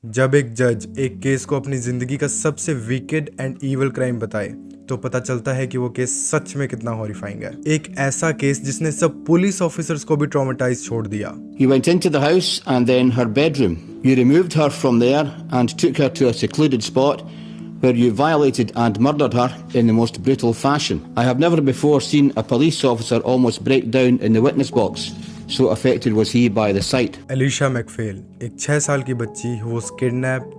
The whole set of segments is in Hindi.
जब एक जज एक केस को अपनी जिंदगी का सबसे विकेड एंड ईवल क्राइम बताए तो पता चलता है कि वो केस सच में कितना हॉरिफाइंग है। एक ऐसा केस जिसने सब पुलिस ऑफिसर्स को भी ट्रॉमेटाइज छोड़ दिया। You went into the house and then her bedroom. You removed her from there and took her to a secluded spot where you violated and murdered her in the most brutal fashion. I have never before seen a police officer almost break down in the witness box. So affected was he by the sight. Elisha McPhail, एक 6 साल की बच्ची who was kidnapped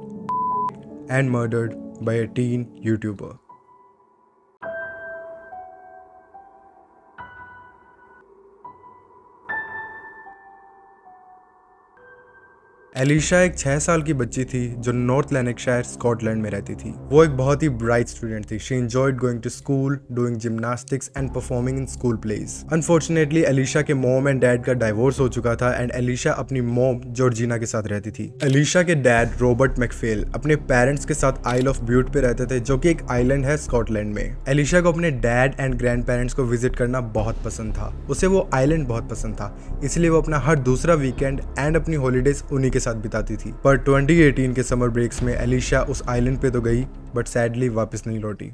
and murdered by a teen YouTuber. Elisha एक 6 साल की बच्ची थी जो नॉर्थ लैंकशायर स्कॉटलैंड में रहती थी। वो एक बहुत ही ब्राइट स्टूडेंट थी। She enjoyed going to school, doing gymnastics and performing in school plays. Unfortunately Alesha के मॉम एंड डैड का डाइवोर्स हो चुका था एंड एलिशा अपनी मॉम जॉर्जिना के साथ रहती थी। एलिशा के डैड रॉबर्ट मैकफेल अपने पेरेंट्स के साथ आइल ऑफ ब्यूट पे रहते थे, जो कि एक आइलैंड है स्कॉटलैंड में। एलिशा को अपने डैड एंड ग्रैंड पेरेंट्स को विजिट करना बहुत पसंद था। उसे वो आइलैंड बहुत पसंद था, इसलिए वो अपना हर दूसरा वीकेंड एंड अपनी हॉलीडेज उन्हीं के साथ बिताती थी। पर 2018 के समर ब्रेक्स में एलिशा उस आइलैंड पे तो गई बट सैडली वापस नहीं लौटी।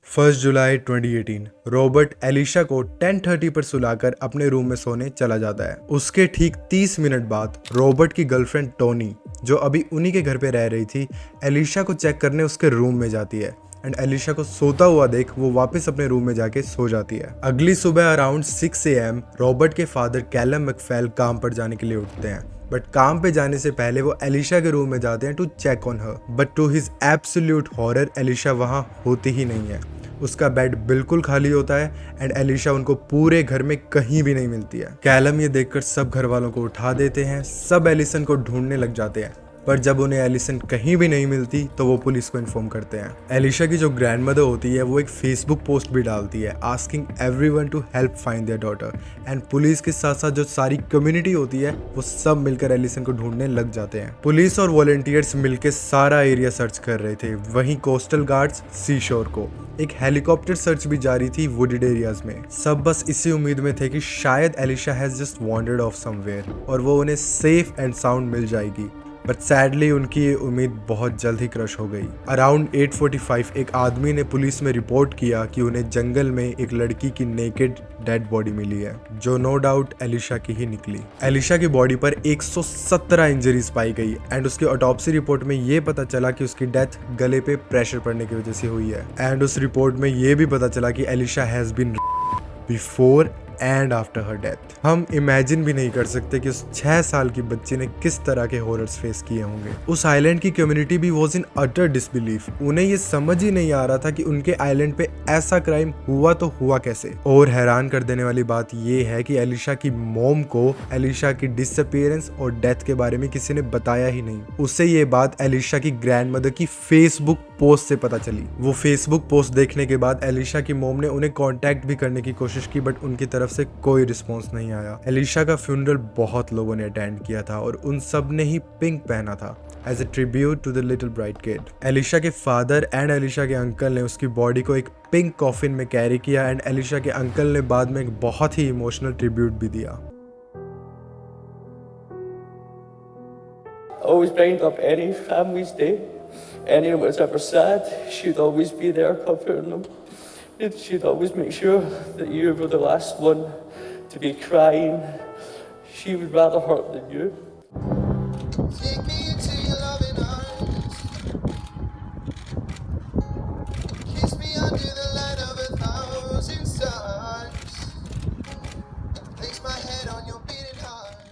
1 जुलाई 2018 रॉबर्ट एलिशा को 10:30 पर सुलाकर अपने रूम में सोने चला जाता है। उसके ठीक 30 मिनट बाद रॉबर्ट की गर्लफ्रेंड टोनी, जो अभी उन्हीं के घर पे रह रही थी, एलिशा को चेक करने उसके रूम में जाती है एंड एलिशा को सोता हुआ देख वो वापस अपने रूम में जाके सो जाती है। अगली सुबह अराउंड 6 AM रॉबर्ट के फादर कैलम मैकफेल काम पर जाने के लिए उठते हैं, बट काम पे जाने से पहले वो एलिशा के रूम में जाते हैं to check on her. But to his absolute horror Alesha वहां होती ही नहीं है। उसका बेड बिल्कुल खाली होता है एंड एलिशा उनको पूरे घर में कहीं भी नहीं मिलती है। कैलम ये देखकर सब घर वालों को उठा देते हैं। सब एलिसन को ढूंढने लग जाते हैं, पर जब उन्हें एलिसन कहीं भी नहीं मिलती तो वो पुलिस को इन्फॉर्म करते हैं। एलिशा की जो ग्रैंडमदर होती है वो एक फेसबुक पोस्ट भी डालती है asking everyone to help find their daughter and police के साथ साथ जो सारी कम्युनिटी होती है वो सब मिलकर एलिसन को ढूंढने लग जाते हैं। पुलिस और वॉलंटियर्स मिलकर सारा एरिया सर्च कर रहे थे। वहीं कोस्टल गार्ड्स सी शोर को। एक हेलीकॉप्टर सर्च भी जारी थी वुडेड एरियाज में। सब बस इसी उम्मीद में थे कि शायद Elisha has just wandered of somewhere और वो उन्हें सेफ एंड साउंड मिल जाएगी। बट सैडली उनकी ये उम्मीद बहुत जल्द ही क्रश हो गई। अराउंड 8:45 एक आदमी ने पुलिस में रिपोर्ट किया कि उन्हें जंगल में एक लड़की की नेकेड डेड बॉडी मिली है, जो नो डाउट एलिशा की ही निकली। एलिशा की बॉडी पर 117 इंजरीज पाई गई एंड उसकी ऑटोप्सी रिपोर्ट में ये पता चला कि उसकी डेथ गले पे प्रेशर पड़ने की वजह से हुई है एंड उस रिपोर्ट में ये भी पता चला कि Alesha has been before and after her death. हम इमेजिन भी नहीं कर सकते कि उस 6 साल की बच्ची ने किस तरह के हॉरर्स फेस किए होंगे। उस आइलैंड की कम्युनिटी भी वॉज इन अटर डिसबिलीफ। उन्हें ये समझ ही नहीं आ रहा था कि उनके आइलैंड पे ऐसा क्राइम हुआ तो हुआ कैसे। और हैरान कर देने वाली बात ये है कि एलिशा की मॉम को एलिशा की डिसअपीयरेंस और डेथ के बारे में किसी ने बताया ही नहीं। उससे ये बात एलिशा की ग्रैंडमदर की फेसबुक पोस्ट से पता चली। वो फेसबुक पोस्ट देखने के बाद एलिशा की मॉम ने उन्हें कांटेक्ट भी करने की कोशिश की बट उनकी तरफ से कोई रिस्पांस नहीं आया। एलिशा का फ्यूनरल बहुत लोगों ने अटेंड किया था और उन सब ने ही पिंक पहना था as a tribute to the little bright kid. Alesha के फादर एंड एलिशा के अंकल ने उसकी बॉडी को एक पिंक कॉफिन में कैरी किया एंड एलिशा के अंकल ने बाद में एक बहुत ही इमोशनल ट्रिब्यूट भी दिया। Always bring up any family's day. Anyone was ever sad, she'd always be there comforting them. And she'd always make sure that you were the last one to be crying. She would rather hurt than you. Take me into your loving arms. Kiss me under the light of 1,000 stars. Place my head on your beating heart.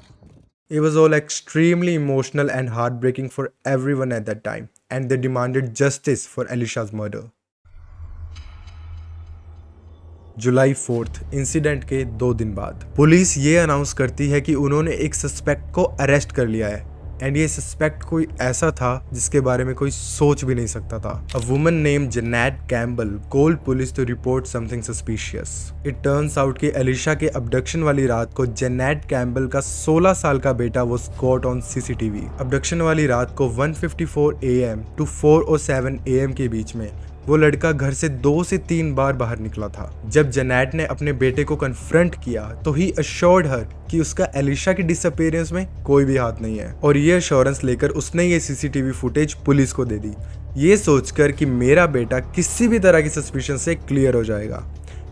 It was all extremely emotional and heartbreaking for everyone at that time, and they demanded justice for Elisha's murder. July 4 incident के 2 दिन बाद पुलिस ये अनाउंस करती है कि उन्होंने एक सस्पेक्ट को अरेस्ट कर लिया है एंड ये सस्पेक्ट कोई ऐसा था जिसके बारे में कोई सोच भी नहीं सकता था। A woman name Janet Campbell called police to report something suspicious. It turns out कि एलिशा के अबडक्शन वाली रात को जेनेट कैम्बल का 16 साल का बेटा was caught on CCTV। Abduction वाली रात को 1:54 AM to 4:07 AM के बीच में वो लड़का घर से 2 से 3 बार बाहर निकला था। जब जेनेट ने अपने बेटे को कन्फ्रंट किया तो ही अश्योर्ड हर कि उसका एलिशा की डिसअपीयरेंस में कोई भी हाथ नहीं है, और ये अश्योरेंस लेकर उसने ये सीसीटीवी फुटेज पुलिस को दे दी, ये सोचकर कि मेरा बेटा किसी भी तरह की सस्पिशन से क्लियर हो जाएगा।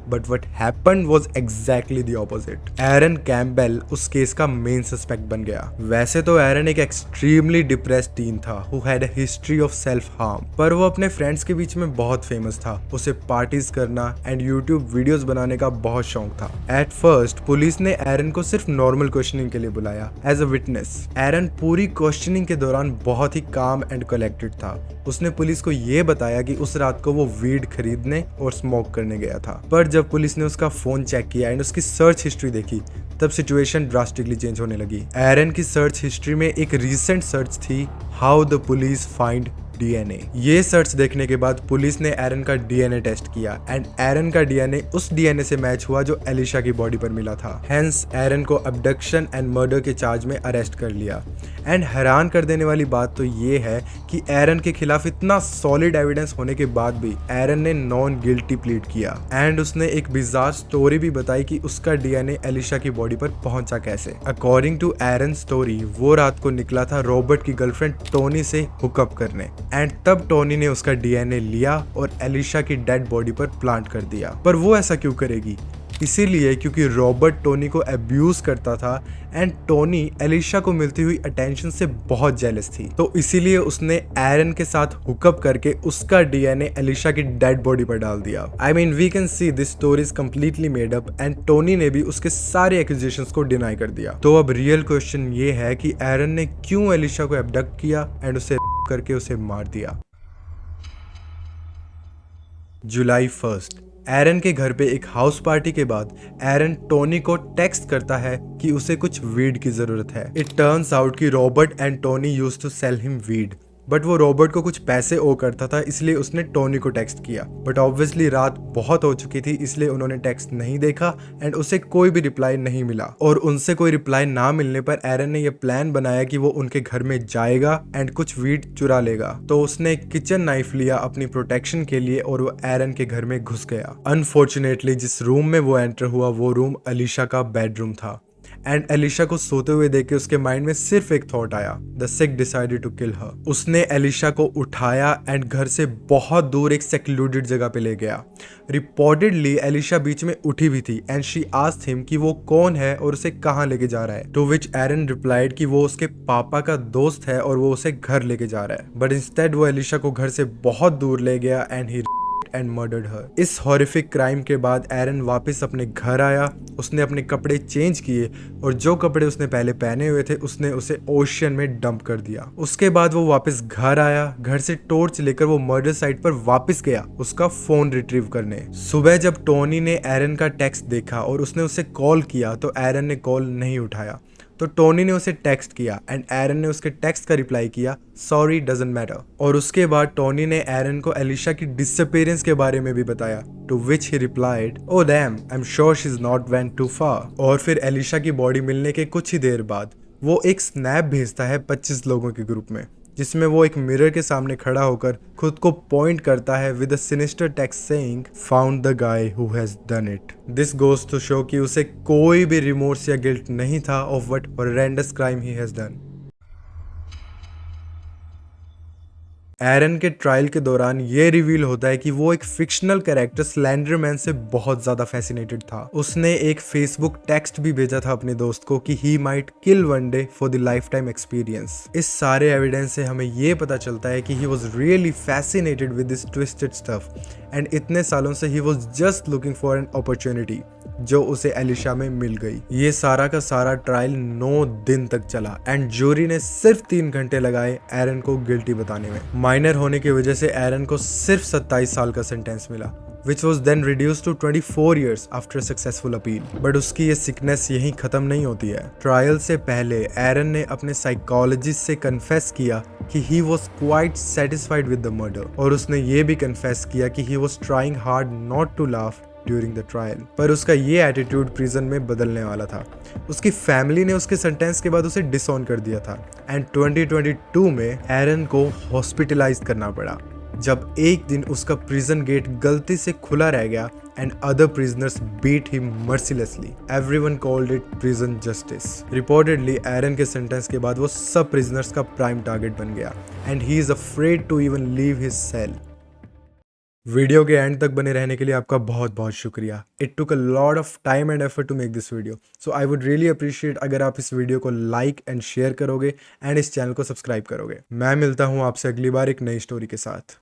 But what happened was exactly the opposite. Aaron Campbell उस केस का मेन सस्पेक्ट बन गया। वैसे तो एरन एक एक्सट्रीमली डिप्रेस्ड टीन था who had a history of self harm, पर वो अपने फ्रेंड्स के बीच में बहुत फेमस था। उसे पार्टीज करना एंड यूट्यूब वीडियोस बनाने का बहुत शौक था। एट फर्स्ट पुलिस ने एरन को सिर्फ नॉर्मल क्वेश्चनिंग के लिए बुलाया एज अ विटनेस। एरन पूरी क्वेश्चनिंग के दौरान बहुत ही काम एंड कलेक्टेड था। उसने पुलिस को ये बताया कि उस रात को वो वीड खरीदने और स्मोक करने गया था, पर जब पुलिस ने उसका फोन चेक किया एंड उसकी सर्च हिस्ट्री देखी तब सिचुएशन ड्रास्टिकली चेंज होने लगी। एरन की सर्च हिस्ट्री में एक रीसेंट सर्च थी, how the police find DNA. ये सर्च देखने के बाद पुलिस ने एरन का डीएनए टेस्ट किया एंड एरन का डीएनए उस डीएनए से मैच हुआ जो एलिशा की बॉडी पर मिला था। हेंस एरन को अबडक्शन एंड मर्डर के चार्ज में अरेस्ट कर लिया। एंड हैरान कर देने वाली बात तो ये है कि एरन के खिलाफ इतना सॉलिड एविडेंस होने के बाद भी एरन ने नॉन गिल्टी प्लीड किया एंड उसने एक बिजार स्टोरी भी बताई कि उसका डीएनए एलिशा की बॉडी पर पहुंचा कैसे। अकॉर्डिंग टू एरन स्टोरी वो रात को निकला था रॉबर्ट की गर्लफ्रेंड टोनी से हुकअप करने एंड तब टोनी ने उसका डीएनए लिया और एलिशा की डेड बॉडी पर प्लांट कर दिया। पर वो ऐसा क्यों करेगी? इसीलिए क्योंकि रॉबर्ट टोनी को अब्यूज करता था एंड टोनी एलिशा को मिलती हुई अटेंशन से बहुत जेलस थी, तो इसीलिए उसने एरन के साथ हुकअप करके उसका डीएनए एलिशा की डेड बॉडी पर डाल दिया। I mean we can see this story is completely made up and Tony ने भी उसके सारे एक्यूजेशंस को डिनाई कर दिया। तो अब रियल क्वेश्चन ये है कि एरन ने क्यों एलिशा को अबडक्ट किया एंड उसे करके उसे मार दिया। जुलाई 1 एरन के घर पे एक हाउस पार्टी के बाद एरन टोनी को टेक्स्ट करता है कि उसे कुछ वीड की जरूरत है। इट टर्न्स आउट कि Robert and Tony used to sell him weed, but वो रॉबर्ट को कुछ पैसे ओ करता था इसलिए उसने टोनी को टेक्स्ट किया। बट ऑब्वियसली रात बहुत हो चुकी थी इसलिए उन्होंने टेक्स्ट नहीं देखा एंड उसे कोई भी रिप्लाई नहीं मिला, और उनसे कोई रिप्लाई ना मिलने पर एरन ने यह प्लान बनाया कि वो उनके घर में जाएगा एंड कुछ वीड चुरा लेगा। तो उसने एक किचन नाइफ लिया अपनी प्रोटेक्शन के लिए और वो एरन के घर में घुस गया। अनफॉर्चुनेटली जिस रूम में वो एंटर हुआ वो रूम एलिशा का बेडरूम था एंड एलिशा को सोते हुए देख के उसके माइंड में सिर्फ एक थॉट आया, the sick decided to kill her. उसने एलिशा को उठाया एंड घर से बहुत दूर एक सेक्लूडेड जगह पे ले गया। रिपोर्टेडली एलिशा बीच में उठी भी थी एंड शी आस्क्ड हिम कि वो कौन है और उसे कहाँ लेके जा रहा है, टू विच एरन रिप्लाइड कि वो उसके पापा का दोस्त है और वो उसे घर लेके जा रहा है। बट इंस्टेड वो एलिशा को घर से बहुत दूर ले गया एंड ही एंड मर्डर्ड हर। इस हॉरिफिक क्राइम के बाद एरन वापस अपने घर आया। उसने अपने कपड़े चेंज किए और जो कपड़े उसने पहले पहने हुए थे उसने उसे ओशियन में डंप कर दिया। उसके बाद वो वापस घर आया। घर से टॉर्च लेकर वो मर्डर साइट पर वापस गया उसका फोन रिट्रीव करने। सुबह जब टोनी ने एरन का टेक्स्ट देखा और उसने उसे कॉल किया तो एरन ने कॉल नहीं उठाया, तो टोनी ने उसे टेक्स्ट किया एंड एरन ने उसके टेक्स्ट का रिप्लाई किया, सॉरी डजंट मैटर। और उसके बाद टोनी ने एरन को एलिशा की डिसअपीयरेंस के बारे में भी बताया, to which he replied, oh damn I am sure she is not went to far. और फिर एलिशा की बॉडी मिलने के कुछ ही देर बाद वो एक स्नैप भेजता है 25 लोगों के ग्रुप में, जिसमें वो एक मिरर के सामने खड़ा होकर खुद को पॉइंट करता है with a sinister text saying, found the guy who has done it. This goes to show कि उसे कोई भी रिमोर्स या गिल्ट नहीं था of what horrendous crime he has done. Aaron के ट्रायल के दौरान ये रिवील होता है कि वो एक फिक्शनल कैरेक्टर स्लेंडरमैन से बहुत ज्यादा फैसिनेटेड था। उसने एक फेसबुक टेक्स्ट भी भेजा था अपने दोस्त को कि he might kill one day for the life time experience. इस सारे एविडेंस से हमें ये पता चलता है कि he was really fascinated with this twisted stuff and इतने सालों से he was just looking for an opportunity जो उसे एलिशा में मिल गई। ये सारा का सारा ट्रायल 9 दिन तक चला एंड जूरी ने सिर्फ 3 घंटे लगाए एरन को गिल्टी बताने में। माइनर होने की वजह से एरन को सिर्फ 27 साल का सेंटेंस मिला, which was then reduced to 24 years after a successful appeal. But उसकी ये सिकनेस यहीं खत्म नहीं होती है। ट्रायल से पहले एरन ने अपने साइकोलॉजिस्ट से कन्फेस किया कि he was quite satisfied with the murder, और उसने ये भी कन्फेस किया कि he was trying hard not to laugh during the trial. पर उसका ये एटीट्यूड प्रिजन में बदलने वाला था। उसकी फैमिली ने उसके सेंटेंस के बाद उसे डिसऑन कर दिया था एंड 2022 में एरन को हॉस्पिटलाइज करना पड़ा। जब एक दिन उसका प्रिजन गेट गलती से खुला रह गया and other prisoners beat him mercilessly. Everyone called it prison justice. Reportedly Aaron के सेंटेंस के बाद वो सब प्रिजनर्स का प्राइम टारगेट बन गया and he is afraid to even leave his cell. Video के एंड तक बने रहने के लिए आपका बहुत बहुत शुक्रिया। It took a lot of time and effort to make this video, so I would really appreciate अगर आप इस वीडियो को लाइक एंड शेयर करोगे एंड इस चैनल को सब्सक्राइब करोगे। मैं मिलता हूँ आपसे अगली बार एक नई स्टोरी के साथ।